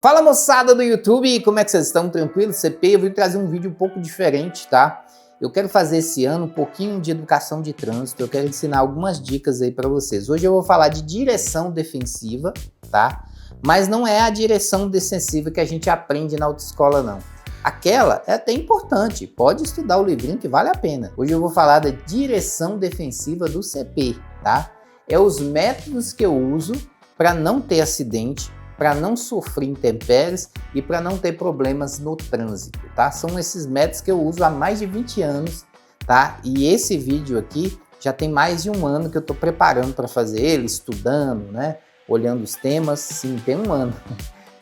Fala moçada do YouTube, como é que vocês estão? Tranquilo? CP, eu vim trazer um vídeo um pouco diferente, tá? Eu quero fazer esse ano um pouquinho de educação de trânsito, eu quero ensinar algumas dicas aí para vocês. Hoje eu vou falar de direção defensiva, tá? Mas não é a direção defensiva que a gente aprende na autoescola, não. Aquela é até importante, pode estudar o livrinho que vale a pena. Hoje eu vou falar da direção defensiva do CP, tá? É os métodos que eu uso para não ter acidente, para não sofrer intempéries e para não ter problemas no trânsito, tá? São esses métodos que eu uso há mais de 20 anos, tá? E esse vídeo aqui já tem mais de um ano que eu estou preparando para fazer ele, estudando, né? Olhando os temas, sim, tem um ano.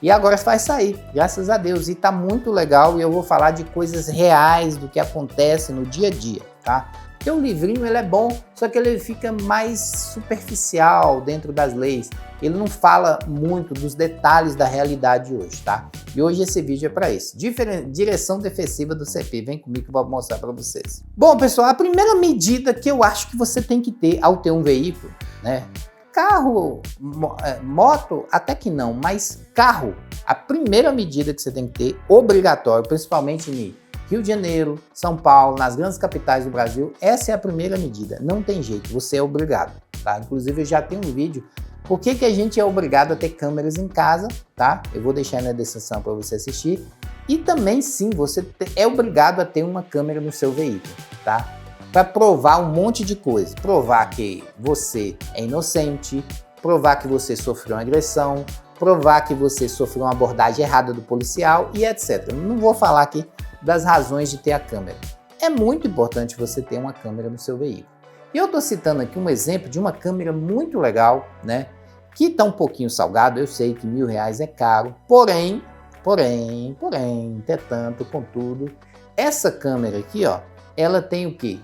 E agora vai sair, graças a Deus, e tá muito legal e eu vou falar de coisas reais do que acontece no dia a dia, tá? Porque o livrinho ele é bom, só que ele fica mais superficial dentro das leis. Ele não fala muito dos detalhes da realidade hoje, tá? E hoje esse vídeo é para isso. Direção defensiva do CP. Vem comigo que eu vou mostrar para vocês. Bom, pessoal, a primeira medida que eu acho que você tem que ter ao ter um veículo, né? Carro, moto, até que não, mas carro, a primeira medida que você tem que ter, obrigatório, principalmente em Rio de Janeiro, São Paulo, nas grandes capitais do Brasil, essa é a primeira medida, não tem jeito, você é obrigado, tá? Inclusive eu já tenho um vídeo, por que a gente é obrigado a ter câmeras em casa, tá? Eu vou deixar na descrição para você assistir, e também sim, você é obrigado a ter uma câmera no seu veículo, tá? Para provar um monte de coisa, provar que você é inocente, provar que você sofreu uma agressão, provar que você sofreu uma abordagem errada do policial e etc. Não vou falar aqui das razões de ter a câmera. É muito importante você ter uma câmera no seu veículo. E eu estou citando aqui um exemplo de uma câmera muito legal, né? Que está um pouquinho salgado, eu sei que R$1.000 é caro, porém, entretanto, contudo, essa câmera aqui, ó, ela tem o quê?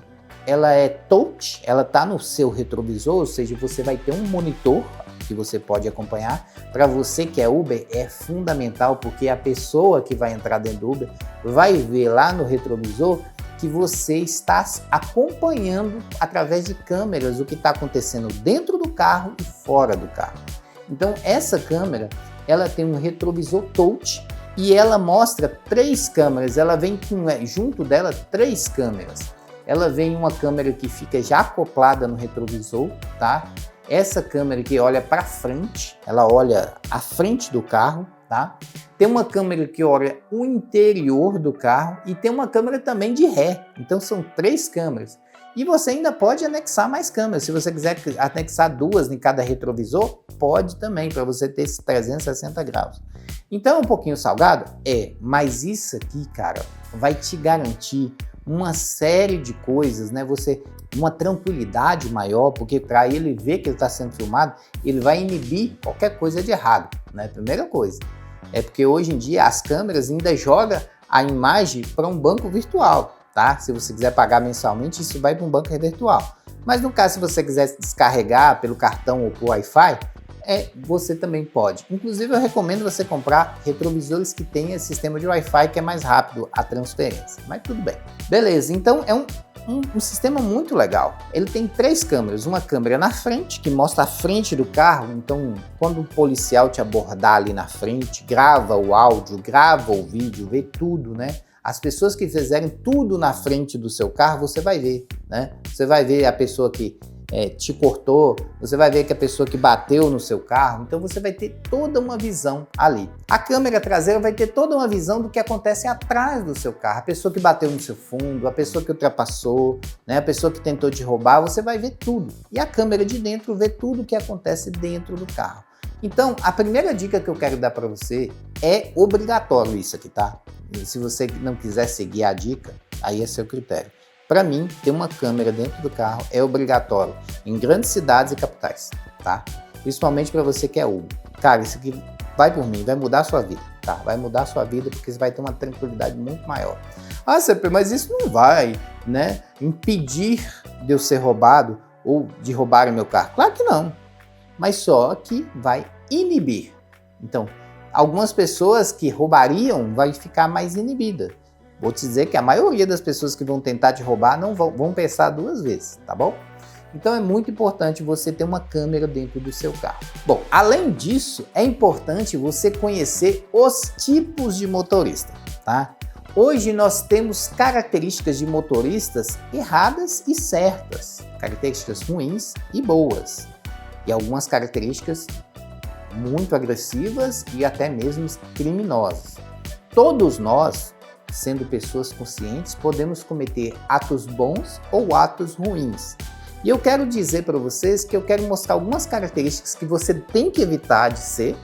Ela é touch, ela está no seu retrovisor, ou seja, você vai ter um monitor que você pode acompanhar. Para você que é Uber, é fundamental, porque a pessoa que vai entrar dentro do Uber vai ver lá no retrovisor que você está acompanhando através de câmeras o que está acontecendo dentro do carro e fora do carro. Então essa câmera, ela tem um retrovisor touch e ela mostra 3 câmeras, ela vem com, junto dela 3 câmeras. Ela vem uma câmera que fica já acoplada no retrovisor, tá? Essa câmera que olha para frente, ela olha a frente do carro, tá? Tem uma câmera que olha o interior do carro e tem uma câmera também de ré. Então são 3 câmeras. E você ainda pode anexar mais câmeras. Se você quiser anexar 2 em cada retrovisor, pode também, para você ter esses 360 graus. Então é um pouquinho salgado? É, mas isso aqui, cara, vai te garantir uma série de coisas, né? Uma tranquilidade maior, porque para ele ver que ele está sendo filmado, ele vai inibir qualquer coisa de errado, né? Primeira coisa. É porque hoje em dia as câmeras ainda jogam a imagem para um banco virtual, tá? Se você quiser pagar mensalmente, isso vai para um banco virtual. Mas no caso, se você quiser descarregar pelo cartão ou por Wi-Fi, você também pode. Inclusive, eu recomendo você comprar retrovisores que tenham sistema de Wi-Fi, que é mais rápido a transferência. Mas tudo bem. Beleza, então é um sistema muito legal. Ele tem 3 câmeras. Uma câmera na frente, que mostra a frente do carro. Então, quando o policial te abordar ali na frente, grava o áudio, grava o vídeo, vê tudo, né? As pessoas que fizerem tudo na frente do seu carro, você vai ver, né? Você vai ver a pessoa que te cortou, você vai ver que a pessoa que bateu no seu carro, então você vai ter toda uma visão ali. A câmera traseira vai ter toda uma visão do que acontece atrás do seu carro, a pessoa que bateu no seu fundo, a pessoa que ultrapassou, né, a pessoa que tentou te roubar, você vai ver tudo. E a câmera de dentro vê tudo o que acontece dentro do carro. Então, a primeira dica que eu quero dar para você é obrigatório isso aqui, tá? E se você não quiser seguir a dica, aí é seu critério. Para mim, ter uma câmera dentro do carro é obrigatório em grandes cidades e capitais, tá? Principalmente para você que é Uber. Cara, isso aqui vai por mim, vai mudar a sua vida, tá? Vai mudar a sua vida porque você vai ter uma tranquilidade muito maior. Ah, CP, mas isso não vai, né, impedir de eu ser roubado ou de roubarem meu carro? Claro que não, mas só que vai inibir. Então, algumas pessoas que roubariam vai ficar mais inibida. Vou te dizer que a maioria das pessoas que vão tentar te roubar não vão pensar 2 vezes, tá bom? Então é muito importante você ter uma câmera dentro do seu carro. Bom, além disso, é importante você conhecer os tipos de motorista, tá? Hoje nós temos características de motoristas erradas e certas, características ruins e boas, e algumas características muito agressivas e até mesmo criminosas. Todos nós, sendo pessoas conscientes, podemos cometer atos bons ou atos ruins. E eu quero dizer para vocês que eu quero mostrar algumas características que você tem que evitar de ser.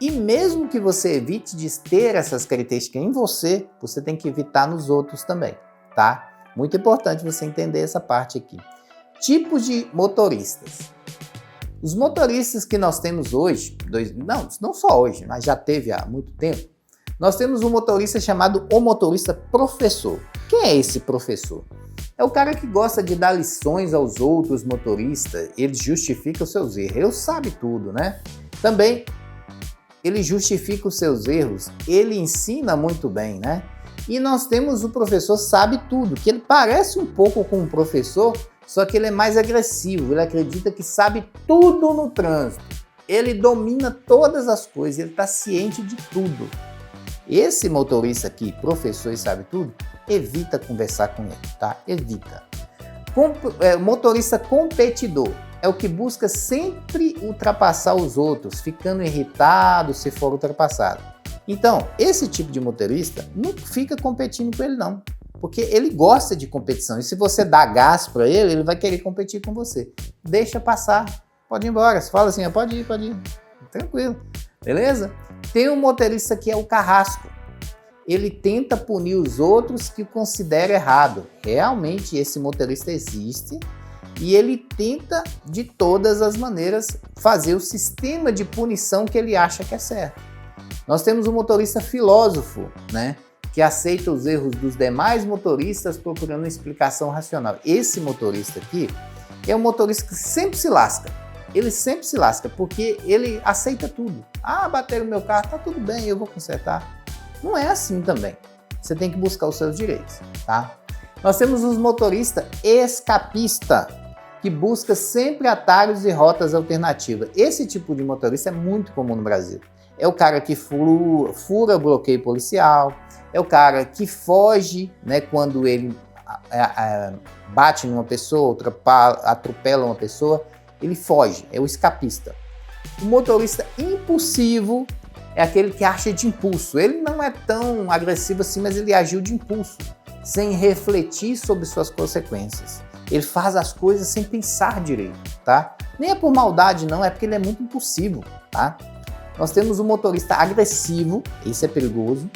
E mesmo que você evite de ter essas características em você, você tem que evitar nos outros também, tá? Muito importante você entender essa parte aqui. Tipos de motoristas. Os motoristas que nós temos hoje, não só hoje, mas já teve há muito tempo, nós temos um motorista chamado o motorista professor. Quem é esse professor? É o cara que gosta de dar lições aos outros motoristas, ele justifica os seus erros, ele sabe tudo, né? Também ele justifica os seus erros, ele ensina muito bem, né? E nós temos o professor sabe tudo, que ele parece um pouco com um professor, só que ele é mais agressivo, ele acredita que sabe tudo no trânsito. Ele domina todas as coisas, ele está ciente de tudo. Esse motorista aqui, professor e sabe tudo, evita conversar com ele, tá? Evita. Motorista competidor. É o que busca sempre ultrapassar os outros, ficando irritado se for ultrapassado. Então, esse tipo de motorista não fica competindo com ele não, porque ele gosta de competição e se você dá gás para ele, ele vai querer competir com você. Deixa passar, pode ir embora. Você fala assim, pode ir, tranquilo, beleza? Tem um motorista que é o carrasco. Ele tenta punir os outros que considera errado. Realmente esse motorista existe. E ele tenta, de todas as maneiras, fazer o sistema de punição que ele acha que é certo. Nós temos um motorista filósofo, né, que aceita os erros dos demais motoristas procurando uma explicação racional. Esse motorista aqui é um motorista que sempre se lasca. Ele sempre se lasca porque ele aceita tudo. Ah, bateram no meu carro, tá tudo bem, eu vou consertar. Não é assim também. Você tem que buscar os seus direitos, tá? Nós temos os motoristas escapista, que busca sempre atalhos e rotas alternativas. Esse tipo de motorista é muito comum no Brasil. É o cara que fura bloqueio policial, é o cara que foge, né, quando ele bate numa pessoa, atropela uma pessoa, ele foge, é o escapista. O motorista impulsivo é aquele que acha de impulso. Ele não é tão agressivo assim, mas ele agiu de impulso, sem refletir sobre suas consequências. Ele faz as coisas sem pensar direito, tá? Nem é por maldade não, é porque ele é muito impulsivo, tá? Nós temos um motorista agressivo, esse é perigoso,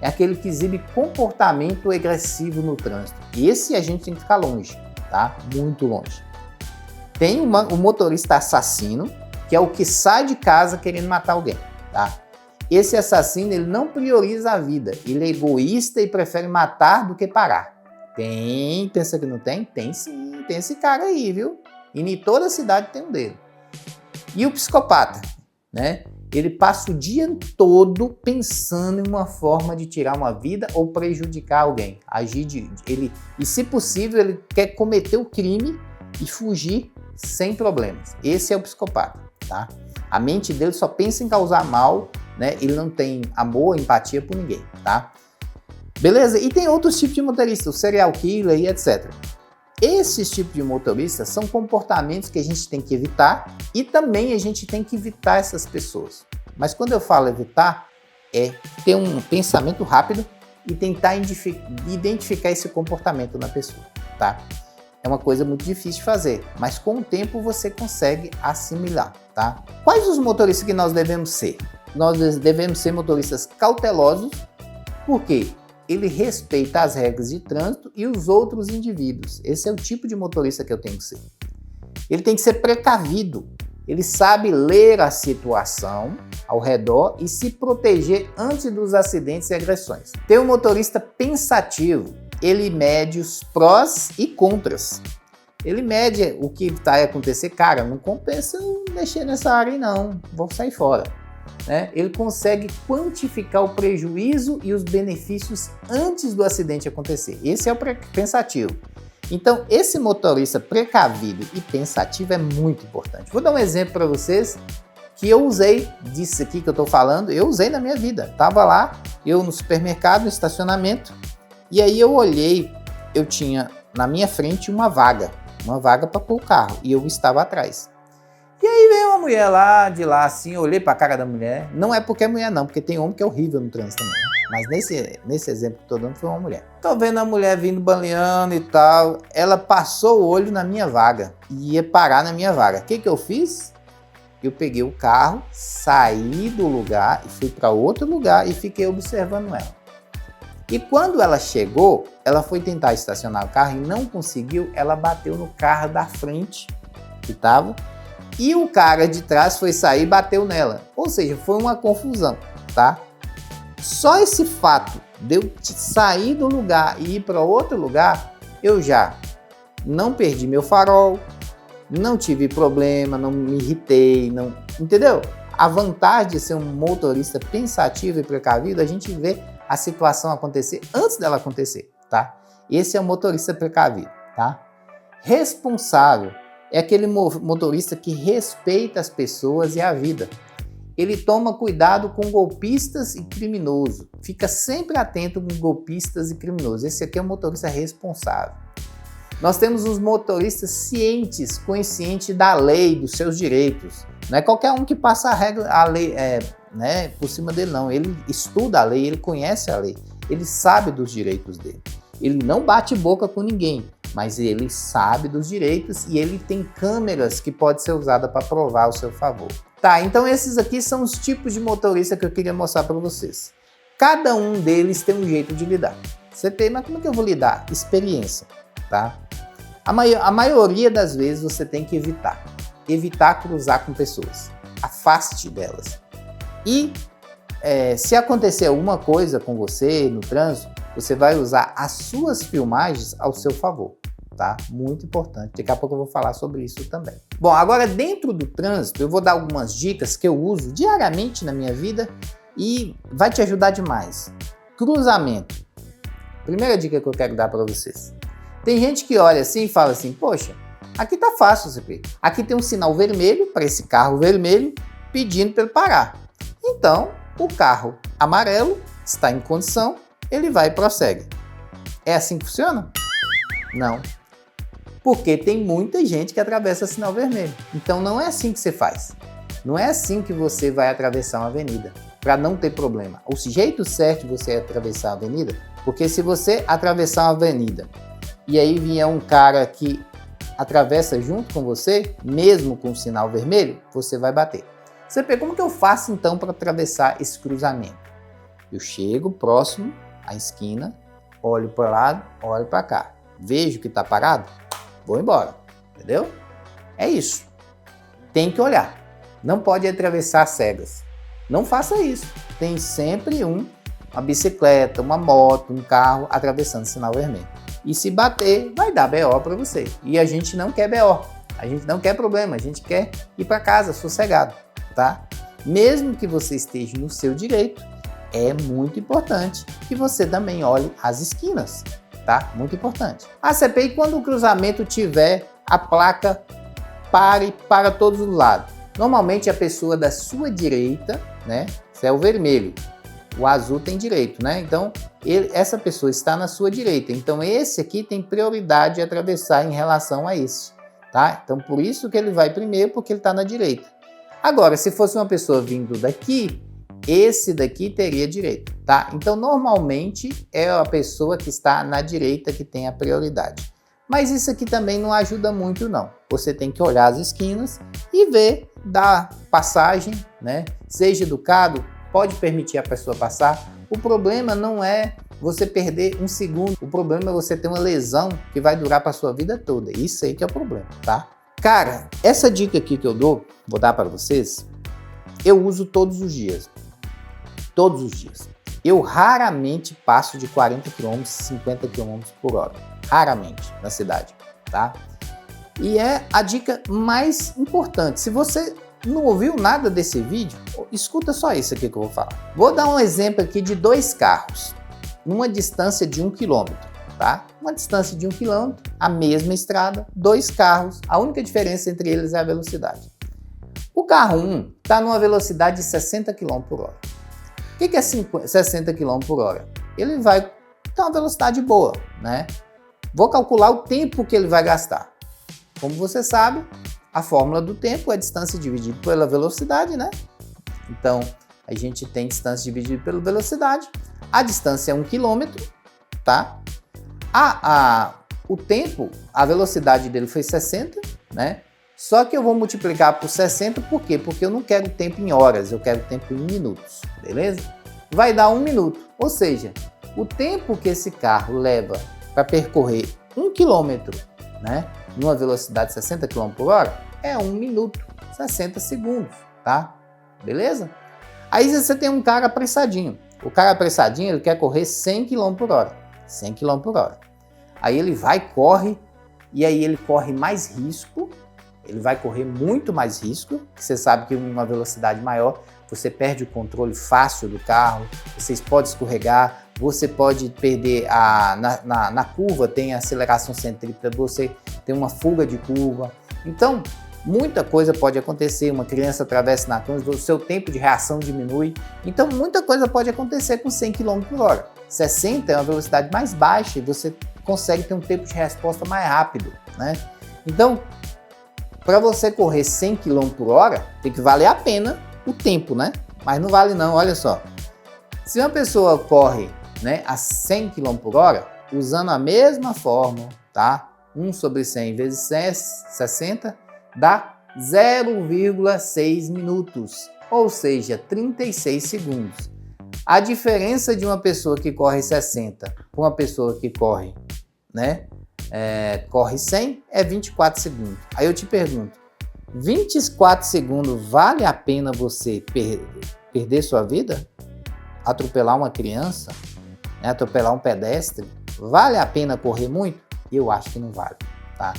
é aquele que exibe comportamento agressivo no trânsito. Esse a gente tem que ficar longe, tá? Muito longe. Tem um motorista assassino, que é o que sai de casa querendo matar alguém, tá? Esse assassino, ele não prioriza a vida, ele é egoísta e prefere matar do que parar. Tem, pensa que não tem? Tem sim, tem esse cara aí, viu? E em toda a cidade tem um dele. E o psicopata, né? Ele passa o dia todo pensando em uma forma de tirar uma vida ou prejudicar alguém. E se possível, ele quer cometer o crime e fugir sem problemas. Esse é o psicopata, tá? A mente dele só pensa em causar mal, né? Ele não tem amor, empatia por ninguém, tá? Beleza? E tem outros tipos de motorista, o serial killer e etc. Esses tipos de motoristas são comportamentos que a gente tem que evitar e também a gente tem que evitar essas pessoas. Mas quando eu falo evitar, é ter um pensamento rápido e tentar identificar esse comportamento na pessoa, tá? É uma coisa muito difícil de fazer, mas com o tempo você consegue assimilar, tá? Quais os motoristas que nós devemos ser? Nós devemos ser motoristas cautelosos, porque ele respeita as regras de trânsito e os outros indivíduos. Esse é o tipo de motorista que eu tenho que ser. Ele tem que ser precavido. Ele sabe ler a situação ao redor e se proteger antes dos acidentes e agressões. Tem um motorista pensativo. Ele mede os prós e contras. Ele mede o que vai acontecer. Cara, não compensa mexer nessa área aí não. Vou sair fora. Né? Ele consegue quantificar o prejuízo e os benefícios antes do acidente acontecer. Esse é o pensativo. Então, esse motorista precavido e pensativo é muito importante. Vou dar um exemplo para vocês que eu usei disso aqui que eu estou falando, eu usei na minha vida. Tava lá, eu no supermercado, no estacionamento, e aí eu olhei, eu tinha na minha frente uma vaga para pôr o carro, e eu estava atrás. E aí veio uma mulher lá, de lá assim, eu olhei para a cara da mulher, não é porque é mulher não, porque tem homem que é horrível no trânsito também, mas nesse exemplo que estou dando foi uma mulher. Tô vendo a mulher vindo baleando e tal, ela passou o olho na minha vaga, e ia parar na minha vaga. O que eu fiz? Eu peguei o carro, saí do lugar e fui para outro lugar e fiquei observando ela. E quando ela chegou, ela foi tentar estacionar o carro e não conseguiu, ela bateu no carro da frente que estava e o cara de trás foi sair e bateu nela. Ou seja, foi uma confusão, tá? Só esse fato de eu sair do lugar e ir para outro lugar, eu já não perdi meu farol, não tive problema, não me irritei, não, entendeu? A vantagem de ser um motorista pensativo e precavido, a gente vê a situação acontecer antes dela acontecer, tá? Esse é o motorista precavido, tá? Responsável é aquele motorista que respeita as pessoas e a vida. Ele toma cuidado com golpistas e criminosos. Fica sempre atento com golpistas e criminosos. Esse aqui é um motorista responsável. Nós temos os motoristas cientes, conscientes da lei, dos seus direitos. Não é qualquer um que passa a lei por cima dele, não. Ele estuda a lei, ele conhece a lei, ele sabe dos direitos dele. Ele não bate boca com ninguém, mas ele sabe dos direitos e ele tem câmeras que podem ser usadas para provar ao seu favor. Tá, então esses aqui são os tipos de motorista que eu queria mostrar para vocês. Cada um deles tem um jeito de lidar. Você tem, mas como é que eu vou lidar? Experiência, tá? A maioria das vezes você tem que evitar cruzar com pessoas, afaste delas. E se acontecer alguma coisa com você no trânsito, você vai usar as suas filmagens ao seu favor, tá? Muito importante, daqui a pouco eu vou falar sobre isso também. Bom, agora dentro do trânsito eu vou dar algumas dicas que eu uso diariamente na minha vida e vai te ajudar demais. Cruzamento. Primeira dica que eu quero dar para vocês. Tem gente que olha assim e fala assim, poxa, aqui tá fácil, CP. Aqui tem um sinal vermelho para esse carro vermelho pedindo para ele parar. Então, o carro amarelo está em condição, ele vai e prossegue. É assim que funciona? Não. Porque tem muita gente que atravessa sinal vermelho. Então não é assim que você faz. Não é assim que você vai atravessar uma avenida, para não ter problema. O jeito certo de você atravessar a avenida, porque se você atravessar uma avenida e aí vier um cara que atravessa junto com você, mesmo com o sinal vermelho, você vai bater. Você pergunta, como que eu faço então para atravessar esse cruzamento? Eu chego próximo à esquina, olho para lá, olho para cá. Vejo que está parado, vou embora, entendeu? É isso. Tem que olhar. Não pode atravessar cegas. Não faça isso. Tem sempre uma bicicleta, uma moto, um carro atravessando o sinal vermelho. E se bater, vai dar BO para você. E a gente não quer BO. A gente não quer problema. A gente quer ir para casa sossegado, tá? Mesmo que você esteja no seu direito, é muito importante que você também olhe as esquinas, tá? Muito importante. A CPI, quando o cruzamento tiver a placa pare para todos os lados. Normalmente a pessoa da sua direita, né? Isso é o vermelho. O azul tem direito, né? Então, essa pessoa está na sua direita. Então, esse aqui tem prioridade de atravessar em relação a esse, tá? Então, por isso que ele vai primeiro, porque ele está na direita. Agora, se fosse uma pessoa vindo daqui, esse daqui teria direito, tá? Então, normalmente, é a pessoa que está na direita que tem a prioridade. Mas isso aqui também não ajuda muito, não. Você tem que olhar as esquinas e ver, dar passagem, né? Seja educado, pode permitir a pessoa passar. O problema não é você perder um segundo. O problema é você ter uma lesão que vai durar para a sua vida toda. Isso aí que é o problema, tá? Cara, essa dica aqui que eu vou dar para vocês, eu uso todos os dias. Todos os dias. Eu raramente passo de 40 km, 50 km por hora. Raramente na cidade, tá? E é a dica mais importante. Se você não ouviu nada desse vídeo, escuta só isso aqui que eu vou falar. Vou dar um exemplo aqui de dois carros, numa distância de 1 km. tá? Uma distância de 1 km, a mesma estrada, 2 carros, a única diferença entre eles é a velocidade. O carro 1 está numa velocidade de 60 km por hora. O que é 60 km por hora? Ele vai ter uma velocidade boa, né? Vou calcular o tempo que ele vai gastar. Como você sabe, a fórmula do tempo é distância dividida pela velocidade, né? Então, a gente tem distância dividida pela velocidade. A distância é 1 km, tá? O tempo, a velocidade dele foi 60, né? Só que eu vou multiplicar por 60, por quê? Porque eu não quero tempo em horas, eu quero tempo em minutos, beleza? Vai dar 1 minuto, ou seja, o tempo que esse carro leva para percorrer 1 km, né? Numa velocidade de 60 km por hora, é 1 minuto, 60 segundos, tá? Beleza? Aí você tem um cara apressadinho. O cara apressadinho, ele quer correr 100 km por hora. 100 km por hora. Aí ele vai, corre, e aí ele corre mais risco, ele vai correr muito mais risco, que você sabe que uma velocidade maior, você perde o controle fácil do carro, vocês podem escorregar, você pode perder, na curva tem aceleração centrípeta, você tem uma fuga de curva. Então, muita coisa pode acontecer, uma criança atravessa na curva, o seu tempo de reação diminui. Então, muita coisa pode acontecer com 100 km por hora. 60 é uma velocidade mais baixa e você consegue ter um tempo de resposta mais rápido, né? Então, para você correr 100 km por hora, tem que valer a pena o tempo, né? Mas não vale não, olha só. Se uma pessoa corre, né, a 100 km por hora, usando a mesma fórmula, tá? 1 sobre 100 vezes 60 dá 0,6 minutos, ou seja, 36 segundos. A diferença de uma pessoa que corre 60 para uma pessoa que corre, né, corre 100 é 24 segundos. Aí eu te pergunto, 24 segundos vale a pena você perder sua vida? Atropelar uma criança? Né, atropelar um pedestre? Vale a pena correr muito? Eu acho que não vale, tá?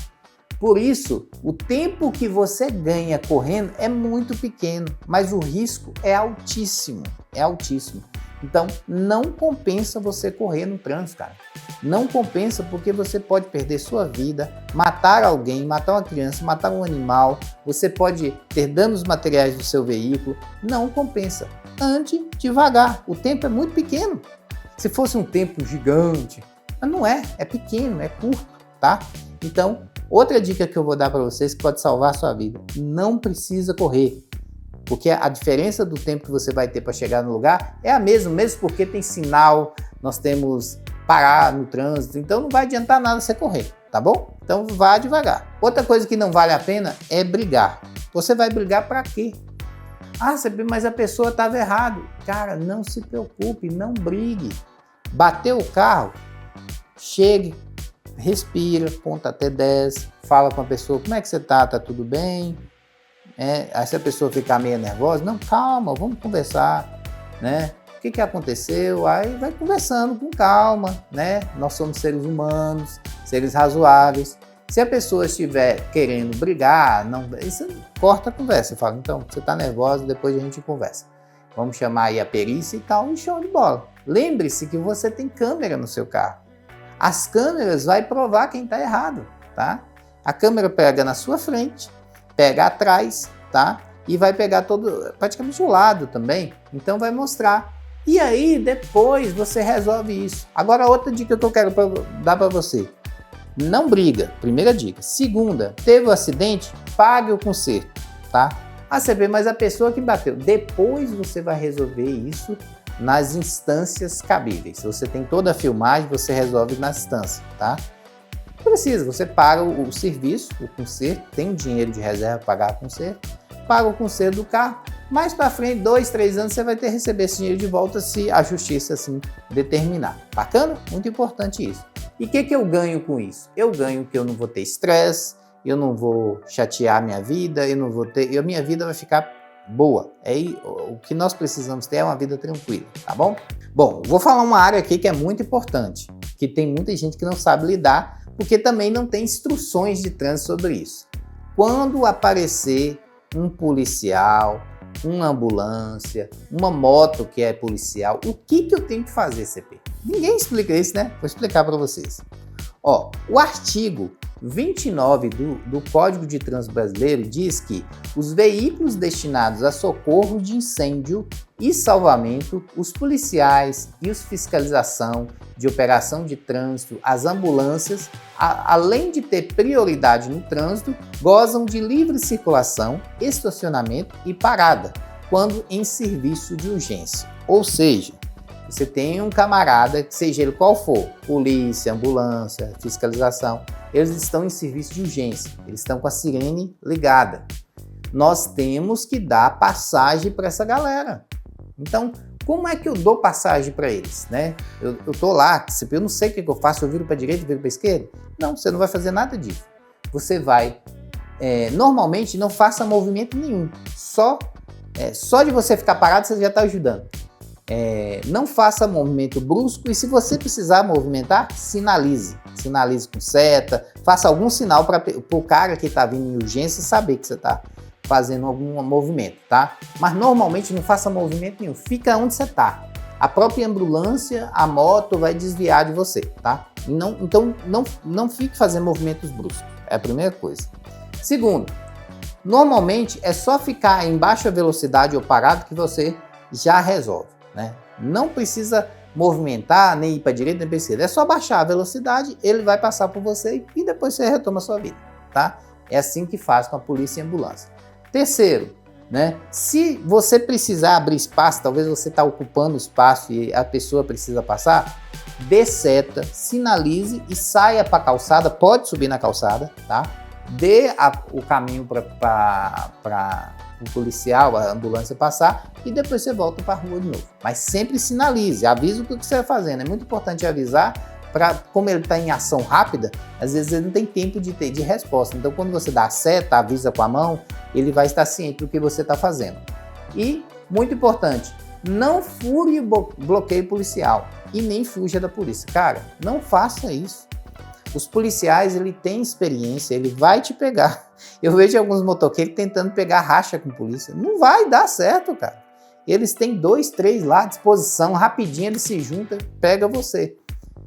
Por isso, o tempo que você ganha correndo é muito pequeno, mas o risco é altíssimo, é altíssimo. Então, não compensa você correr no trânsito, cara. Não compensa porque você pode perder sua vida, matar alguém, matar uma criança, matar um animal, você pode ter danos materiais do seu veículo. Não compensa. Ande devagar, o tempo é muito pequeno. Se fosse um tempo gigante, mas não é, é pequeno, é curto, tá? Então, outra dica que eu vou dar para vocês que pode salvar a sua vida: não precisa correr, porque a diferença do tempo que você vai ter para chegar no lugar é a mesma, mesmo porque tem sinal, nós temos parar no trânsito, então não vai adiantar nada você correr, tá bom? Então vá devagar. Outra coisa que não vale a pena é brigar. Você vai brigar para quê? Ah, mas a pessoa estava errado. Cara, não se preocupe, não brigue. Bateu o carro, chegue, respira, conta até 10, fala com a pessoa, como é que você tá? Tá tudo bem? Aí se a pessoa ficar meio nervosa, não, calma, vamos conversar, né? O que aconteceu? Aí vai conversando com calma, né? Nós somos seres humanos, seres razoáveis. Se a pessoa estiver querendo brigar, isso corta a conversa. Fala, então, você tá nervosa, depois a gente conversa. Vamos chamar aí a perícia e tal, e show de bola. Lembre-se que você tem câmera no seu carro. As câmeras vai provar quem está errado, tá? A câmera pega na sua frente, pega atrás, tá? E vai pegar praticamente o lado também, então vai mostrar. E aí, depois você resolve isso. Agora, outra dica que eu quero dar para você. Não briga, primeira dica. Segunda, teve um acidente, pague o conserto, tá? Ah, CP, mas a pessoa que bateu, depois você vai resolver isso nas instâncias cabíveis. Você tem toda a filmagem, você resolve na instância, tá? Não precisa, você paga o serviço, o conserto, tem um dinheiro de reserva para pagar o conserto, paga o conserto do carro, mais para frente, 2, 3 anos, você vai ter que receber esse dinheiro de volta se a justiça assim determinar. Bacana? Muito importante isso. E o que eu ganho com isso? Eu ganho que eu não vou ter estresse, eu não vou chatear minha vida, eu não vou ter, a minha vida vai ficar boa. O que nós precisamos ter é uma vida tranquila, tá bom? Bom, vou falar uma área aqui que é muito importante, que tem muita gente que não sabe lidar, porque também não tem instruções de trânsito sobre isso. Quando aparecer um policial, uma ambulância, uma moto que é policial, o que eu tenho que fazer, CP? Ninguém explica isso, né? Vou explicar para vocês. Ó, o artigo 29 do Código de Trânsito Brasileiro diz que os veículos destinados a socorro de incêndio e salvamento, os policiais e os fiscalização de operação de trânsito, as ambulâncias, além de ter prioridade no trânsito, gozam de livre circulação, estacionamento e parada, quando em serviço de urgência. Ou seja, você tem um camarada, seja ele qual for, polícia, ambulância, fiscalização, eles estão em serviço de urgência, eles estão com a sirene ligada. Nós temos que dar passagem para essa galera. Então, como é que eu dou passagem para eles, né? Eu tô lá, eu não sei o que eu faço, eu viro para a direita, eu viro para a esquerda? Não, você não vai fazer nada disso. Você vai, normalmente, não faça movimento nenhum. Só de você ficar parado, você já está ajudando. Não faça movimento brusco e se você precisar movimentar, sinalize. Sinalize com seta, faça algum sinal para o cara que está vindo em urgência saber que você está fazendo algum movimento, tá? Mas normalmente não faça movimento nenhum, fica onde você está. A própria ambulância, a moto vai desviar de você, tá? Então não fique fazendo movimentos bruscos, é a primeira coisa. Segundo, normalmente é só ficar em baixa velocidade ou parado que você já resolve, né? Não precisa movimentar, nem ir para a direita, nem para a esquerda. É só baixar a velocidade, ele vai passar por você e depois você retoma a sua vida, tá? É assim que faz com a polícia e a ambulância. Terceiro, né? Se você precisar abrir espaço, talvez você está ocupando espaço e a pessoa precisa passar, dê seta, sinalize e saia para a calçada, pode subir na calçada, tá? Dê o caminho para o policial, a ambulância passar e depois você volta para a rua de novo. Mas sempre sinalize, avise o que você vai fazendo. É muito importante avisar, como ele está em ação rápida, às vezes ele não tem tempo de resposta. Então quando você dá a seta, avisa com a mão, ele vai estar ciente do que você está fazendo. E, muito importante, não fure o bloqueio policial e nem fuja da polícia. Cara, não faça isso. Os policiais, ele tem experiência, ele vai te pegar. Eu vejo alguns motoqueiros tentando pegar racha com polícia. Não vai dar certo, cara. Eles têm 2, 3 lá à disposição, rapidinho eles se juntam, pega você.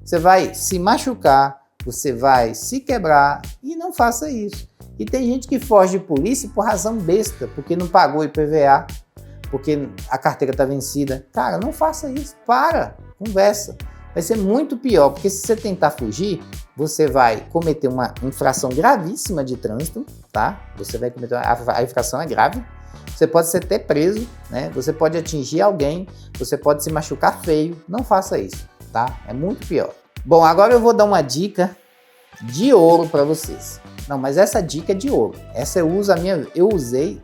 Você vai se machucar, você vai se quebrar e não faça isso. E tem gente que foge de polícia por razão besta, porque não pagou IPVA, porque a carteira está vencida. Cara, não faça isso, conversa. Vai ser muito pior, porque se você tentar fugir, você vai cometer uma infração gravíssima de trânsito, tá? Você vai cometer a infração é grave, você pode ser até preso, né? Você pode atingir alguém, você pode se machucar feio, não faça isso, tá? É muito pior. Bom, agora eu vou dar uma dica de ouro para vocês. Não, mas essa dica é de ouro. Essa eu usei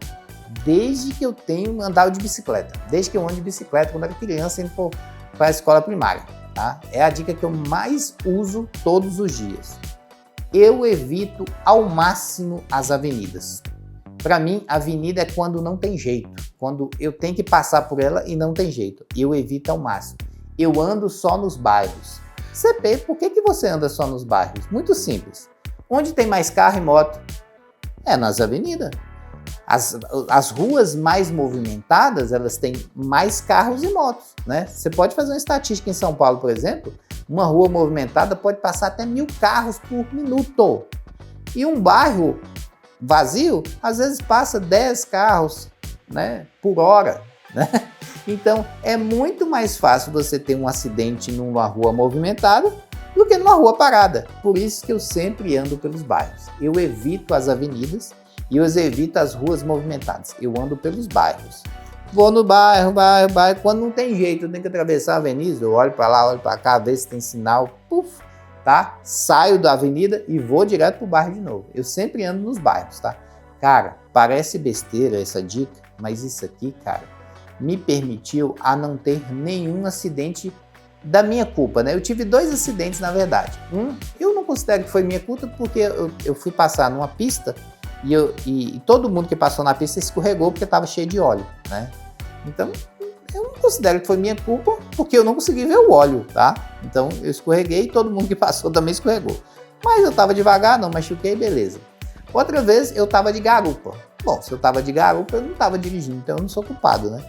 desde que eu tenho andado de bicicleta. Desde que eu ando de bicicleta, quando era criança, indo para a escola primária. Tá? É a dica que eu mais uso todos os dias. Eu evito ao máximo as avenidas. Para mim, avenida é quando não tem jeito. Quando eu tenho que passar por ela e não tem jeito. Eu evito ao máximo. Eu ando só nos bairros. CP, por que você anda só nos bairros? Muito simples. Onde tem mais carro e moto? É nas avenidas. As ruas mais movimentadas, elas têm mais carros e motos, né? Você pode fazer uma estatística em São Paulo, por exemplo, uma rua movimentada pode passar até 1000 carros por minuto. E um bairro vazio, às vezes passa 10 carros, né, por hora, né? Então, é muito mais fácil você ter um acidente numa rua movimentada do que numa rua parada. Por isso que eu sempre ando pelos bairros. Eu evito as avenidas e eu evito as ruas movimentadas. Eu ando pelos bairros. Vou no bairro. Quando não tem jeito, eu tenho que atravessar a avenida, eu olho para lá, olho para cá, ver se tem sinal, tá? Saio da avenida e vou direto pro bairro de novo. Eu sempre ando nos bairros, tá? Cara, parece besteira essa dica, mas isso aqui, cara, me permitiu a não ter nenhum acidente da minha culpa, né? Eu tive 2 acidentes, na verdade. Eu não considero que foi minha culpa porque eu fui passar numa pista e todo mundo que passou na pista escorregou porque estava cheio de óleo, né? Então, eu não considero que foi minha culpa porque eu não consegui ver o óleo, tá? Então, eu escorreguei e todo mundo que passou também escorregou. Mas eu estava devagar, não machuquei, beleza. Outra vez, eu estava de garupa. Bom, se eu estava de garupa, eu não estava dirigindo, então eu não sou culpado, né?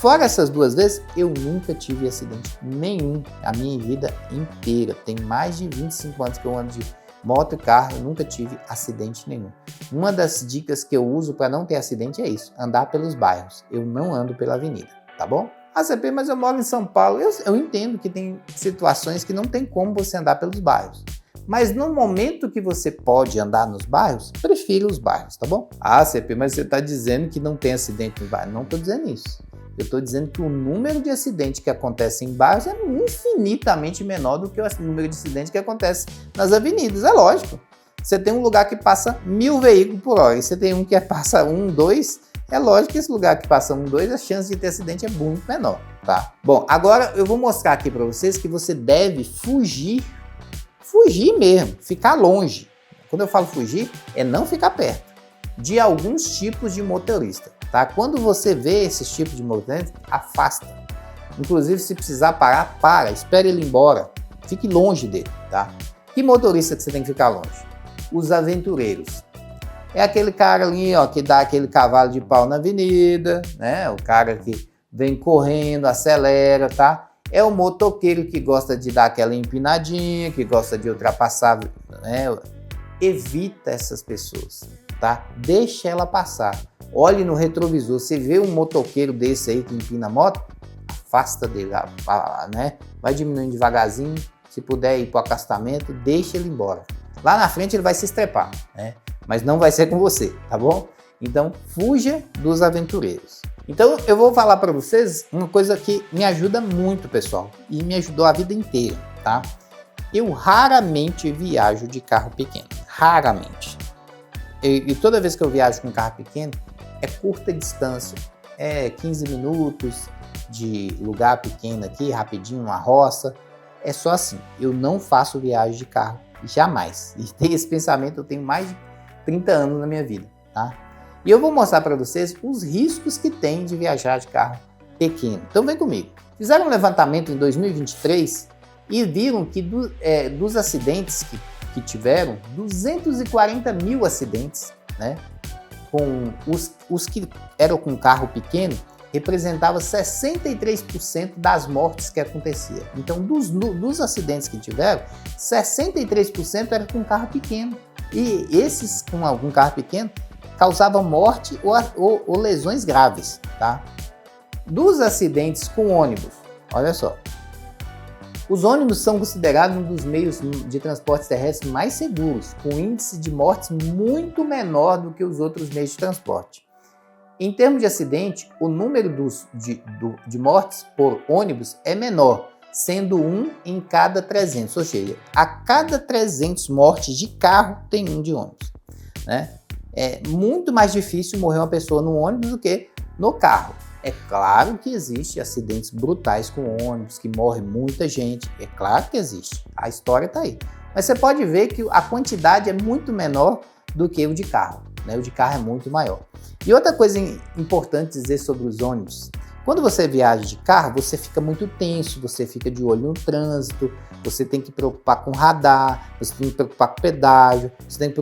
Fora essas 2 vezes, eu nunca tive acidente nenhum a minha vida inteira. Tem mais de 25 anos que eu ando de moto e carro, eu nunca tive acidente nenhum. Uma das dicas que eu uso para não ter acidente é isso, andar pelos bairros. Eu não ando pela avenida, tá bom? CP, mas eu moro em São Paulo. Eu entendo que tem situações que não tem como você andar pelos bairros. Mas no momento que você pode andar nos bairros, prefira os bairros, tá bom? CP, mas você está dizendo que não tem acidente nos bairros. Não estou dizendo isso. Eu estou dizendo que o número de acidentes que acontece em bairros é infinitamente menor do que o número de acidentes que acontece nas avenidas. É lógico. Você tem um lugar que passa 1000 veículos por hora e você tem um que passa 1, 2. É lógico que esse lugar que passa 1, 2, a chance de ter acidente é muito menor, tá? Bom, agora eu vou mostrar aqui para vocês que você deve fugir mesmo, ficar longe. Quando eu falo fugir, é não ficar perto de alguns tipos de motorista, tá? Quando você vê esses tipos de motorista, afasta. Inclusive, se precisar parar, espere ele ir embora. Fique longe dele, tá? Que motorista que você tem que ficar longe? Os aventureiros. É aquele cara ali, ó, que dá aquele cavalo de pau na avenida, né? O cara que vem correndo, acelera, tá? É o motoqueiro que gosta de dar aquela empinadinha, que gosta de ultrapassar, né? Evita essas pessoas, tá? Deixa ela passar. Olhe no retrovisor, você vê um motoqueiro desse aí que empina a moto, afasta dele, né? Vai diminuindo devagarzinho, se puder ir para o acostamento, deixa ele embora. Lá na frente ele vai se estrepar, né? Mas não vai ser com você, tá bom? Então, fuja dos aventureiros. Então, eu vou falar para vocês uma coisa que me ajuda muito, pessoal, e me ajudou a vida inteira, tá? Eu raramente viajo de carro pequeno, raramente. E toda vez que eu viajo com carro pequeno, é curta distância, é 15 minutos de lugar pequeno aqui, rapidinho, uma roça. É só assim, eu não faço viagem de carro, jamais. E tem esse pensamento, eu tenho mais de 30 anos na minha vida, tá? E eu vou mostrar para vocês os riscos que tem de viajar de carro pequeno. Então vem comigo. Fizeram um levantamento em 2023 e viram que dos acidentes que tiveram, 240 mil acidentes, né? Com os que eram com carro pequeno, representava 63% das mortes que acontecia. Então, dos acidentes que tiveram, 63% era com carro pequeno. E esses com algum carro pequeno causavam morte ou lesões graves, tá? Dos acidentes com ônibus, olha só. Os ônibus são considerados um dos meios de transporte terrestre mais seguros, com índice de mortes muito menor do que os outros meios de transporte. Em termos de acidente, o número de mortes por ônibus é menor, sendo 1 em cada 300, ou seja, a cada 300 mortes de carro tem 1 de ônibus, né? É muito mais difícil morrer uma pessoa no ônibus do que no carro. É claro que existe acidentes brutais com ônibus, que morre muita gente, é claro que existe, a história está aí. Mas você pode ver que a quantidade é muito menor do que o de carro, né? O de carro é muito maior. E outra coisa importante dizer sobre os ônibus, quando você viaja de carro, você fica muito tenso, você fica de olho no trânsito, você tem que preocupar com radar, você tem que preocupar com pedágio, você tem que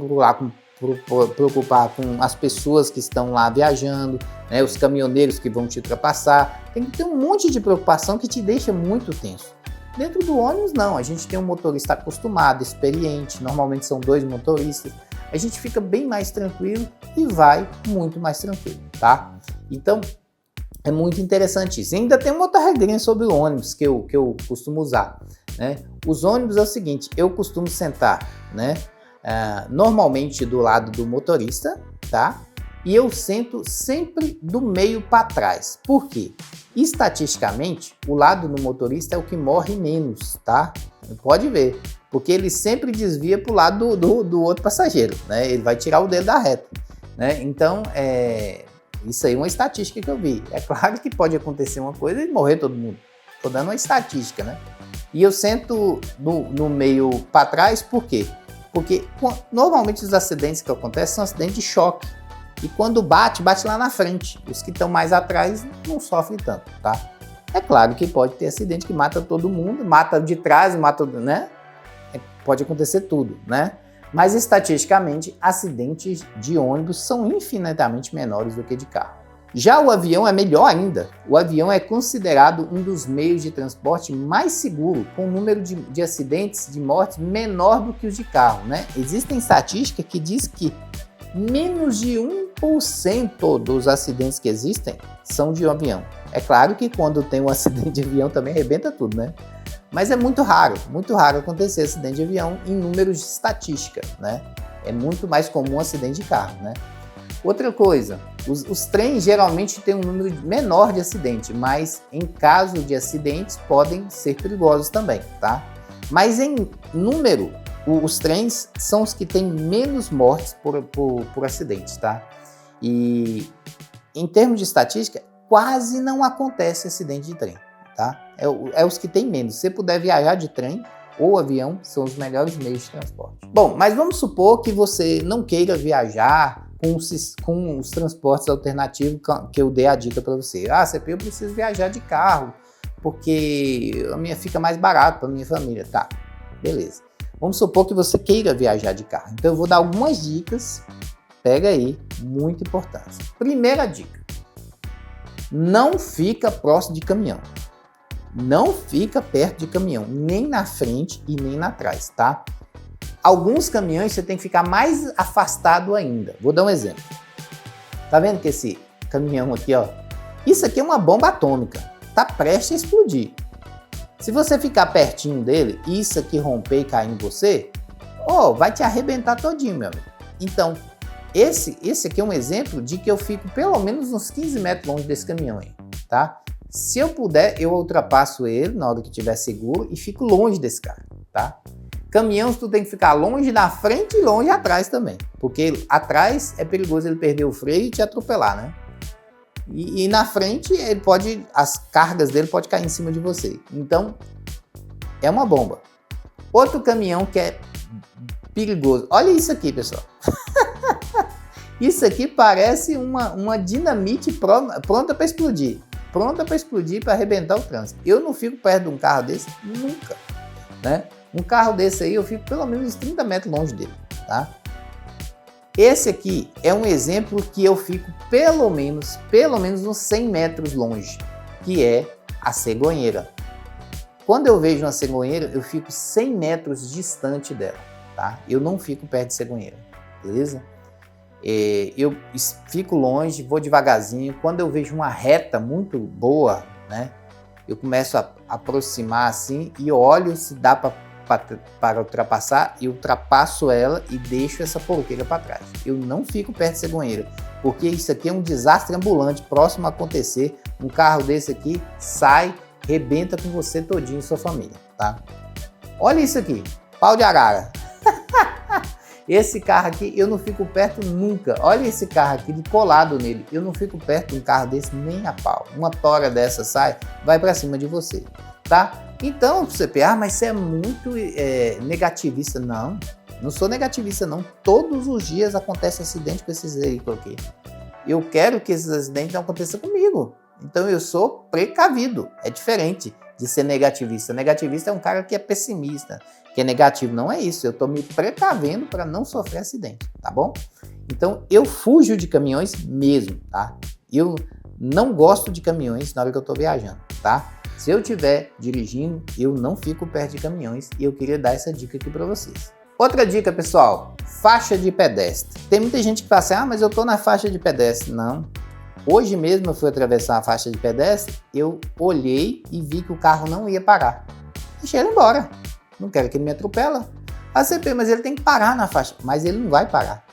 preocupar com as pessoas que estão lá viajando, né, os caminhoneiros que vão te ultrapassar. Tem que ter um monte de preocupação que te deixa muito tenso. Dentro do ônibus, não. A gente tem um motorista acostumado, experiente, normalmente são 2 motoristas. A gente fica bem mais tranquilo e vai muito mais tranquilo, tá? Então, é muito interessante isso. E ainda tem uma outra regrinha sobre o ônibus que eu costumo usar, né? Os ônibus é o seguinte, eu costumo sentar, né? Normalmente do lado do motorista, tá? E eu sento sempre do meio para trás. Por quê? Estatisticamente, o lado do motorista é o que morre menos, tá? Pode ver, porque ele sempre desvia para o lado do outro passageiro, né? Ele vai tirar o dele da reta, né? Então, isso aí é uma estatística que eu vi. É claro que pode acontecer uma coisa e morrer todo mundo. Estou dando uma estatística, né? E eu sento no meio para trás, por quê? Porque normalmente os acidentes que acontecem são acidentes de choque. E quando bate lá na frente. Os que estão mais atrás não sofrem tanto, tá? É claro que pode ter acidente que mata todo mundo, mata de trás, mata, né? Pode acontecer tudo, né? Mas estatisticamente, acidentes de ônibus são infinitamente menores do que de carro. Já o avião é melhor ainda. O avião é considerado um dos meios de transporte mais seguro, com um número de acidentes, de mortes menor do que os de carro, né? Existem estatísticas que diz que menos de 1% dos acidentes que existem são de avião. É claro que quando tem um acidente de avião também arrebenta tudo, né? Mas é muito raro acontecer acidente de avião em números de estatística, né? É muito mais comum um acidente de carro, né? Outra coisa, os trens geralmente têm um número menor de acidentes, mas em caso de acidentes podem ser perigosos também, tá? Mas em número, os trens são os que têm menos mortes por acidentes, tá? E em termos de estatística, quase não acontece acidente de trem, tá? É os que têm menos. Se você puder viajar de trem ou avião, são os melhores meios de transporte. Bom, mas vamos supor que você não queira viajar com os transportes alternativos que eu dei a dica para você. Ah, CP, eu preciso viajar de carro, porque fica mais barato para minha família. Tá, beleza. Vamos supor que você queira viajar de carro. Então eu vou dar algumas dicas, pega aí, muito importantes. Primeira dica, não fica próximo de caminhão. Não fica perto de caminhão, nem na frente e nem atrás, tá? Alguns caminhões você tem que ficar mais afastado ainda. Vou dar um exemplo. Tá vendo que esse caminhão aqui, ó? Isso aqui é uma bomba atômica. Tá prestes a explodir. Se você ficar pertinho dele e isso aqui romper e cair em você, vai te arrebentar todinho, meu amigo. Então, esse aqui é um exemplo de que eu fico pelo menos uns 15 metros longe desse caminhão aí, tá? Se eu puder, eu ultrapasso ele na hora que estiver seguro e fico longe desse cara, tá? Caminhão, tu tem que ficar longe na frente e longe atrás também, porque atrás é perigoso ele perder o freio e te atropelar, né? E na frente as cargas dele podem cair em cima de você. Então, é uma bomba. Outro caminhão que é perigoso. Olha isso aqui, pessoal. Isso aqui parece uma dinamite pronta para explodir. Pronta para explodir, para arrebentar o trânsito. Eu não fico perto de um carro desse nunca, né? Um carro desse aí eu fico pelo menos 30 metros longe dele, tá? Esse aqui é um exemplo que eu fico pelo menos uns 100 metros longe, que é a cegonheira. Quando eu vejo uma cegonheira, eu fico 100 metros distante dela, tá? Eu não fico perto de cegonheira, beleza? Eu fico longe, vou devagarzinho. Quando eu vejo uma reta muito boa, né? Eu começo a aproximar assim e olho se dá para ultrapassar, e ultrapasso ela e deixo essa porqueira para trás. Eu não fico perto de cegonheira, porque isso aqui é um desastre ambulante próximo a acontecer. Um carro desse aqui sai, rebenta com você todinho e sua família, tá? Olha isso aqui, pau de arara. Esse carro aqui eu não fico perto nunca. Olha esse carro aqui colado nele. Eu não fico perto de um carro desse nem a pau. Uma tora dessa sai, vai para cima de você, tá? Então, você pensa, mas você é muito negativista. Não, não sou negativista não. Todos os dias acontece acidente com esses veículos aqui. Eu quero que esses acidentes não aconteçam comigo. Então eu sou precavido. É diferente de ser negativista. Negativista é um cara que é pessimista, que é negativo. Não é isso. Eu estou me precavendo para não sofrer acidente, tá bom? Então eu fujo de caminhões mesmo, tá? Eu não gosto de caminhões na hora que eu estou viajando, tá? Se eu estiver dirigindo, eu não fico perto de caminhões e eu queria dar essa dica aqui para vocês. Outra dica, pessoal, faixa de pedestre. Tem muita gente que fala assim, mas eu tô na faixa de pedestre. Não. Hoje mesmo eu fui atravessar a faixa de pedestre, eu olhei e vi que o carro não ia parar. Deixei ele embora. Não quero que ele me atropela. A CP, mas ele tem que parar na faixa. Mas ele não vai parar,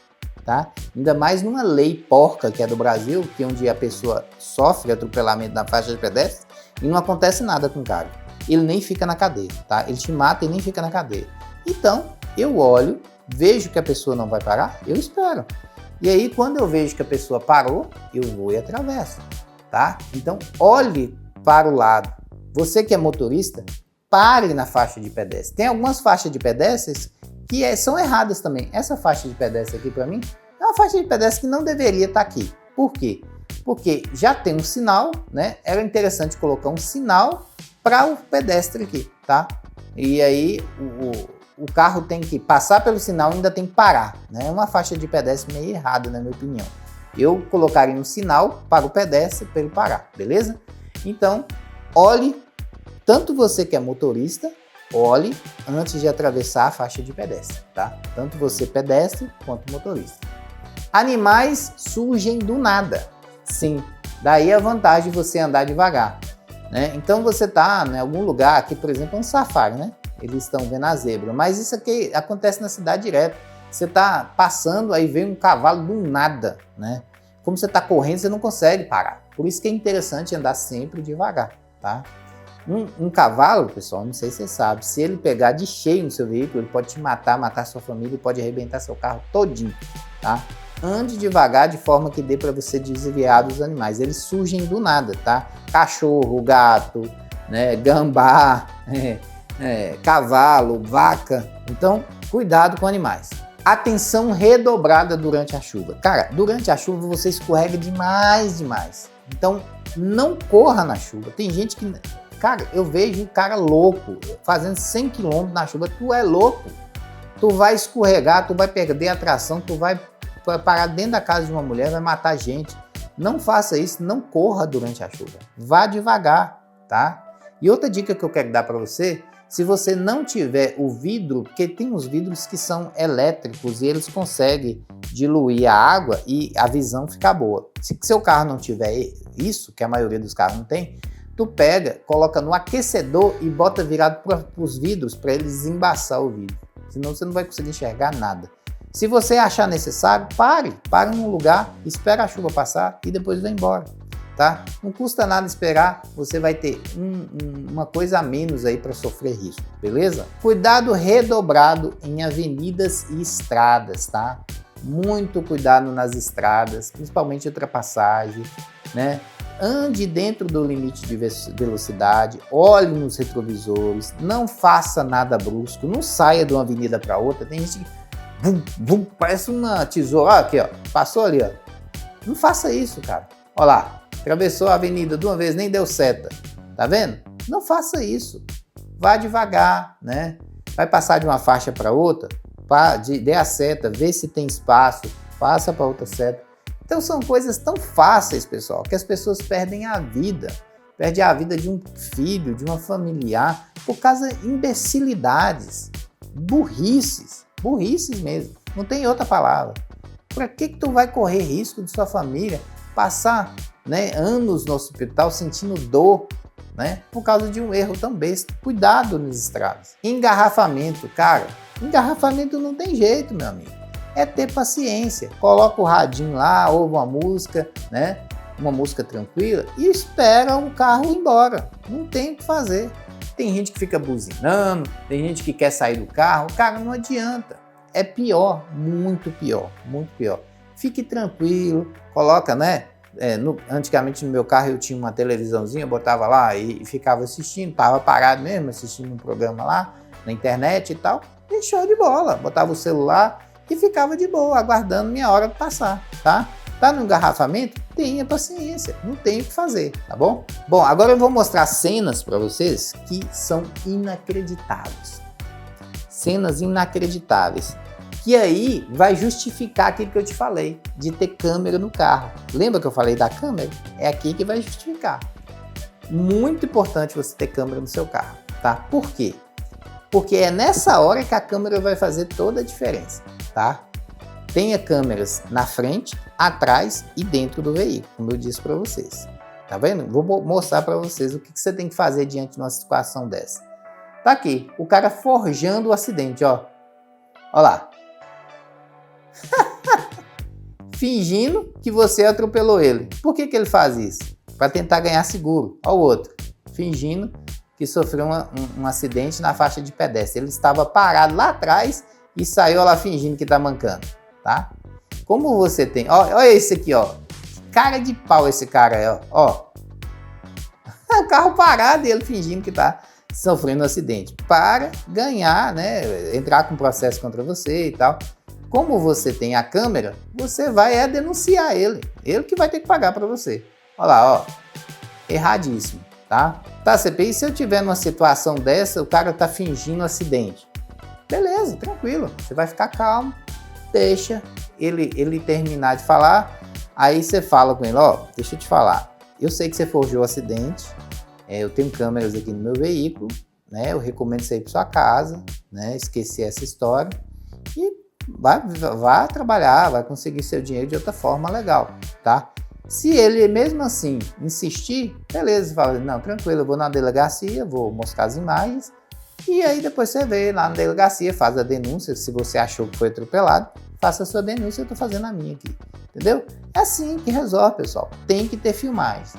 tá? Ainda mais numa lei porca que é do Brasil, que é onde a pessoa sofre atropelamento na faixa de pedestre e não acontece nada com o cara. Ele nem fica na cadeia, tá? Ele te mata e nem fica na cadeia. Então, eu olho, vejo que a pessoa não vai parar, eu espero. E aí, quando eu vejo que a pessoa parou, eu vou e atravesso, tá? Então, olhe para o lado. Você que é motorista, pare na faixa de pedestre. Tem algumas faixas de pedestres que são erradas também. Essa faixa de pedestre aqui, para mim, é uma faixa de pedestre que não deveria estar aqui. Por quê? Porque já tem um sinal, né? Era interessante colocar um sinal para o pedestre aqui, tá? E aí, o carro tem que passar pelo sinal e ainda tem que parar, né? É uma faixa de pedestre meio errada, na minha opinião. Eu colocaria um sinal para o pedestre para ele parar, beleza? Então, olhe, tanto você que é motorista, olhe antes de atravessar a faixa de pedestre, tá? Tanto você pedestre quanto motorista. Animais surgem do nada, sim. Daí a vantagem de você andar devagar, né? Então você tá em algum lugar, aqui por exemplo é um safari, né? Eles estão vendo a zebra, mas isso aqui acontece na cidade direto. Você tá passando, aí vem um cavalo do nada, né? Como você tá correndo, você não consegue parar. Por isso que é interessante andar sempre devagar, tá? Um cavalo, pessoal, não sei se você sabe, se ele pegar de cheio no seu veículo, ele pode te matar, matar sua família, pode arrebentar seu carro todinho, tá? Ande devagar de forma que dê para você desviar dos animais. Eles surgem do nada, tá? Cachorro, gato, né? Gambá, cavalo, vaca. Então, cuidado com animais. Atenção redobrada durante a chuva. Cara, durante a chuva você escorrega demais. Então, não corra na chuva. Tem gente que... Cara, eu vejo um cara louco fazendo 100 km na chuva. Tu é louco. Tu vai escorregar, tu vai perder a tração, tu vai parar dentro da casa de uma mulher, vai matar gente. Não faça isso, não corra durante a chuva. Vá devagar, tá? E outra dica que eu quero dar para você, se você não tiver o vidro, porque tem uns vidros que são elétricos e eles conseguem diluir a água e a visão fica boa. Se seu carro não tiver isso, que a maioria dos carros não tem, tu pega, coloca no aquecedor e bota virado para os vidros para eles embaçar o vidro. Senão você não vai conseguir enxergar nada. Se você achar necessário, pare num lugar, espera a chuva passar e depois vai embora, tá? Não custa nada esperar, você vai ter uma coisa a menos aí para sofrer risco, beleza? Cuidado redobrado em avenidas e estradas, tá? Muito cuidado nas estradas, principalmente ultrapassagem, né? Ande dentro do limite de velocidade, olhe nos retrovisores, não faça nada brusco, não saia de uma avenida para outra. Tem gente que parece uma tesoura, aqui ó, passou ali ó. Não faça isso, cara. Olha lá, atravessou a avenida de uma vez, nem deu seta, tá vendo? Não faça isso, vá devagar, né? Vai passar de uma faixa para outra, dê a seta, vê se tem espaço, passa para outra seta. Então são coisas tão fáceis, pessoal, que as pessoas perdem a vida. Perde a vida de um filho, de uma familiar, por causa de imbecilidades, burrices mesmo. Não tem outra palavra. Para que tu vai correr risco de sua família passar, né, anos no hospital sentindo dor, né, por causa de um erro tão besta? Cuidado nas estradas. Engarrafamento, cara. Engarrafamento não tem jeito, meu amigo. É ter paciência. Coloca o radinho lá, ouve uma música, né? Uma música tranquila e espera o carro ir embora. Não tem o que fazer. Tem gente que fica buzinando, tem gente que quer sair do carro. Cara, não adianta. É pior, muito pior, muito pior. Fique tranquilo, coloca, né? Antigamente no meu carro eu tinha uma televisãozinha, eu botava lá e ficava assistindo, tava parado mesmo, assistindo um programa lá na internet e tal. E show de bola. Botava o celular e ficava de boa, aguardando minha hora de passar, tá? Tá no engarrafamento? Tenha paciência, não tem o que fazer, tá bom? Bom, agora eu vou mostrar cenas para vocês que são inacreditáveis. Cenas inacreditáveis. Que aí vai justificar aquilo que eu te falei, de ter câmera no carro. Lembra que eu falei da câmera? É aqui que vai justificar. Muito importante você ter câmera no seu carro, tá? Por quê? Porque é nessa hora que a câmera vai fazer toda a diferença, tá? Tenha câmeras na frente, atrás e dentro do veículo, como eu disse para vocês. Tá vendo? Vou mostrar para vocês o que você tem que fazer diante de uma situação dessa. Tá aqui, o cara forjando o acidente, ó. Ó lá. Fingindo que você atropelou ele. Por que ele faz isso? Para tentar ganhar seguro. Ó o outro. Fingindo que sofreu um acidente na faixa de pedestre. Ele estava parado lá atrás e saiu lá fingindo que tá mancando, tá? Como você tem... Olha esse aqui, ó. Cara de pau esse cara aí, ó. O carro parado e ele fingindo que tá sofrendo um acidente. Para ganhar, né? Entrar com processo contra você e tal. Como você tem a câmera, você vai denunciar ele. Ele que vai ter que pagar para você. Olha lá, ó. Erradíssimo, tá? Tá, CPI, se eu tiver numa situação dessa, o cara tá fingindo um acidente. Beleza, tranquilo. Você vai ficar calmo, deixa ele terminar de falar. Aí você fala com ele, ó, deixa eu te falar, eu sei que você forjou o acidente, eu tenho câmeras aqui no meu veículo, né? Eu recomendo você ir para sua casa, né? Esquecer essa história e vai trabalhar, vai conseguir seu dinheiro de outra forma legal, tá? Se ele mesmo assim insistir, beleza, fala, não, tranquilo, eu vou na delegacia, vou mostrar as imagens e aí depois você vê lá na delegacia, faz a denúncia, se você achou que foi atropelado, faça a sua denúncia, eu tô fazendo a minha aqui, entendeu? É assim que resolve, pessoal, tem que ter filmagens.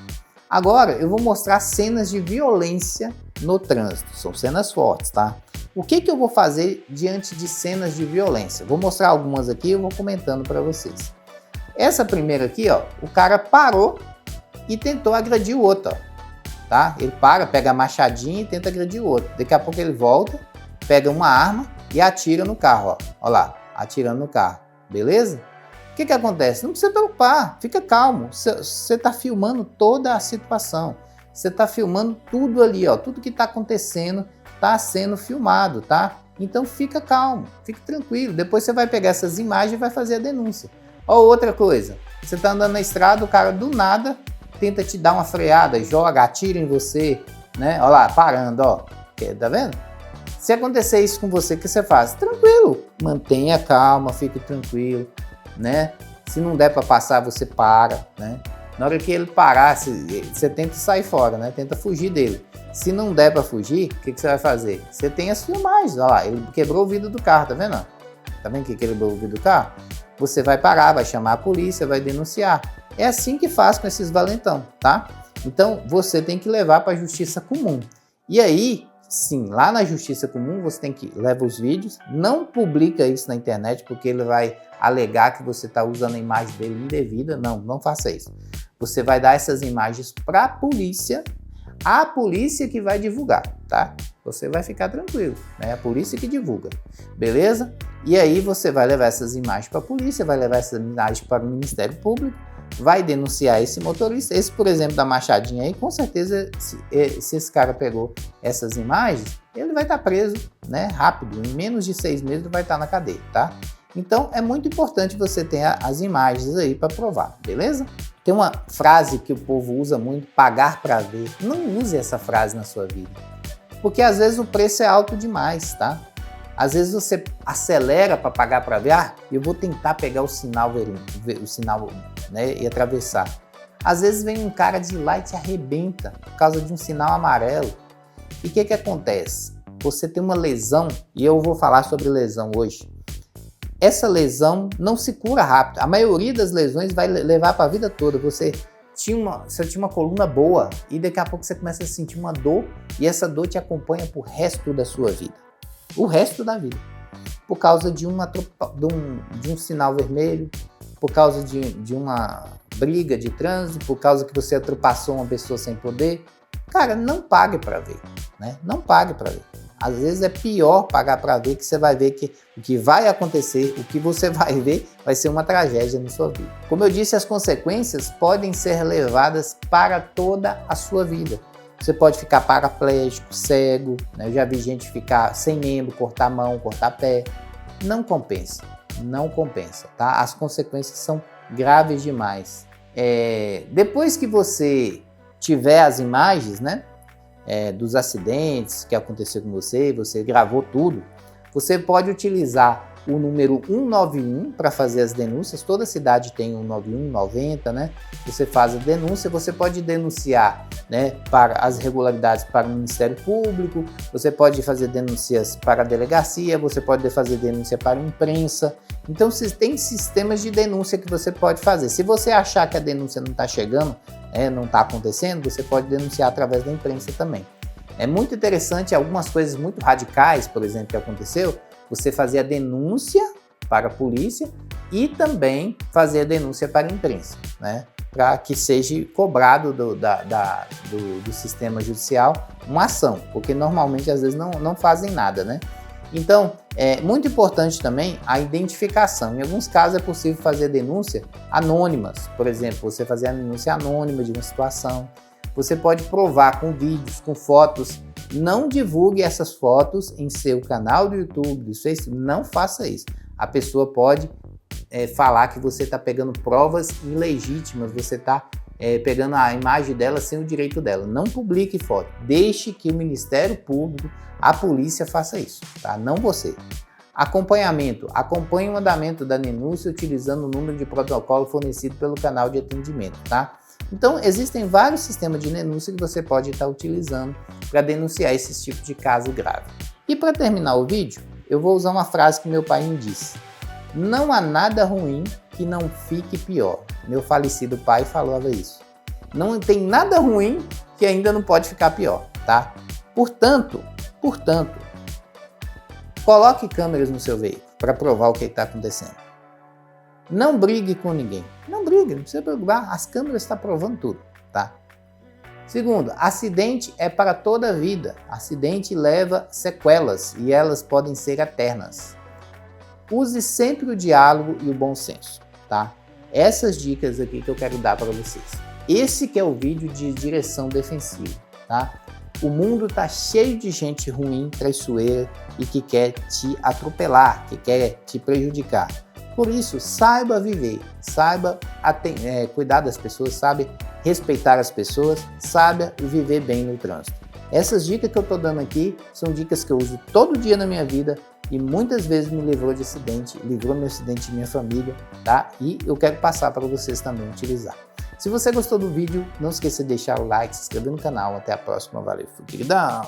Agora eu vou mostrar cenas de violência no trânsito, são cenas fortes, tá? O que eu vou fazer diante de cenas de violência? Vou mostrar algumas aqui e eu vou comentando para vocês. Essa primeira aqui, ó, o cara parou e tentou agredir o outro, ó, tá? Ele para, pega a machadinha e tenta agredir o outro. Daqui a pouco ele volta, pega uma arma e atira no carro, ó. Ó lá, atirando no carro, beleza? O que acontece? Não precisa preocupar, fica calmo. Você está filmando toda a situação. Você está filmando tudo ali, ó, tudo que está acontecendo está sendo filmado, tá? Então fica calmo, fique tranquilo. Depois você vai pegar essas imagens e vai fazer a denúncia. Ó, outra coisa, você está andando na estrada, o cara do nada tenta te dar uma freada, joga, atira em você, né? Ó lá, parando, ó. Tá vendo? Se acontecer isso com você, o que você faz? Tranquilo, mantenha calma, fique tranquilo, né? Se não der para passar, você para, né? Na hora que ele parar, você tenta sair fora, né? Tenta fugir dele. Se não der para fugir, o que você vai fazer? Você tem as filmagens, olha lá, ele quebrou o vidro do carro, tá vendo? Tá vendo que quebrou o vidro do carro? Você vai parar, vai chamar a polícia, vai denunciar. É assim que faz com esses valentão, tá? Então, você tem que levar para a justiça comum. E aí, sim, lá na justiça comum, você tem que levar os vídeos, não publica isso na internet, porque ele vai alegar que você está usando a imagem dele indevida. Não, não faça isso. Você vai dar essas imagens para a polícia que vai divulgar, tá? Você vai ficar tranquilo, né? A polícia que divulga, beleza? E aí você vai levar essas imagens para a polícia, vai levar essas imagens para o Ministério Público, vai denunciar esse motorista. Esse, por exemplo, da machadinha aí, com certeza, se esse cara pegou essas imagens, ele vai estar preso, né? Rápido, em menos de 6 meses ele vai estar na cadeia, tá? Então é muito importante você ter as imagens aí para provar, beleza? Tem uma frase que o povo usa muito, pagar para ver. Não use essa frase na sua vida, porque às vezes o preço é alto demais, tá? Às vezes você acelera para pagar para ver, eu vou tentar pegar o sinal, né, e atravessar. Às vezes vem um cara de lá e te arrebenta por causa de um sinal amarelo. E o que acontece? Você tem uma lesão, e eu vou falar sobre lesão hoje. Essa lesão não se cura rápido. A maioria das lesões vai levar para a vida toda. Você tinha uma coluna boa e daqui a pouco você começa a sentir uma dor e essa dor te acompanha pro resto da sua vida. O resto da vida. Por causa de um sinal vermelho, por causa de uma briga de trânsito, por causa que você ultrapassou uma pessoa sem poder. Cara, não pague para ver, né? Não pague para ver. Às vezes é pior pagar para ver, que você vai ver que o que vai acontecer, o que você vai ver, vai ser uma tragédia na sua vida. Como eu disse, as consequências podem ser levadas para toda a sua vida. Você pode ficar paraplégico, cego, né? Eu já vi gente ficar sem membro, cortar mão, cortar pé. Não compensa, não compensa, tá? As consequências são graves demais. Depois que você tiver as imagens, né? Dos acidentes que aconteceu com você gravou tudo, você pode utilizar o número 191 para fazer as denúncias. Toda cidade tem 191, 90, né? Você faz a denúncia, você pode denunciar, né, para as irregularidades para o Ministério Público, você pode fazer denúncias para a delegacia, você pode fazer denúncia para a imprensa. Então, tem sistemas de denúncia que você pode fazer. Se você achar que a denúncia não está chegando, não está acontecendo, você pode denunciar através da imprensa também. É muito interessante, algumas coisas muito radicais, por exemplo, que aconteceu, você fazer a denúncia para a polícia e também fazer a denúncia para a imprensa, né? Para que seja cobrado do sistema judicial uma ação, porque normalmente às vezes não fazem nada, né? Então, é muito importante também a identificação. Em alguns casos é possível fazer denúncia anônimas. Por exemplo, você fazer a denúncia anônima de uma situação. Você pode provar com vídeos, com fotos. Não divulgue essas fotos em seu canal do YouTube, do Facebook. Não faça isso. A pessoa pode falar que você está pegando provas ilegítimas, você está pegando a imagem dela sem o direito dela. Não publique foto, deixe que o Ministério Público, a polícia faça isso, tá? Não você. Acompanhamento. Acompanhe o andamento da denúncia utilizando o número de protocolo fornecido pelo canal de atendimento, tá? Então, existem vários sistemas de denúncia que você pode estar utilizando para denunciar esses tipos de caso grave. E para terminar o vídeo, eu vou usar uma frase que meu pai me disse. Não há nada ruim que não fique pior. Meu falecido pai falava isso. Não tem nada ruim que ainda não pode ficar pior, tá? Portanto, coloque câmeras no seu veículo para provar o que está acontecendo. Não brigue com ninguém. Não brigue, não precisa preocupar. As câmeras estão provando tudo, tá? Segundo, acidente é para toda a vida. Acidente leva sequelas e elas podem ser eternas. Use sempre o diálogo e o bom senso, tá? Essas dicas aqui que eu quero dar para vocês. Esse que é o vídeo de direção defensiva, tá? O mundo tá cheio de gente ruim, traiçoeira e que quer te atropelar, que quer te prejudicar. Por isso, saiba viver, saiba cuidar das pessoas, saiba respeitar as pessoas, saiba viver bem no trânsito. Essas dicas que eu tô dando aqui são dicas que eu uso todo dia na minha vida e muitas vezes me livrou de acidente, livrou meu acidente de minha família, tá? E eu quero passar para vocês também utilizar. Se você gostou do vídeo, não esqueça de deixar o like, se inscrever no canal. Até a próxima. Valeu, queridão!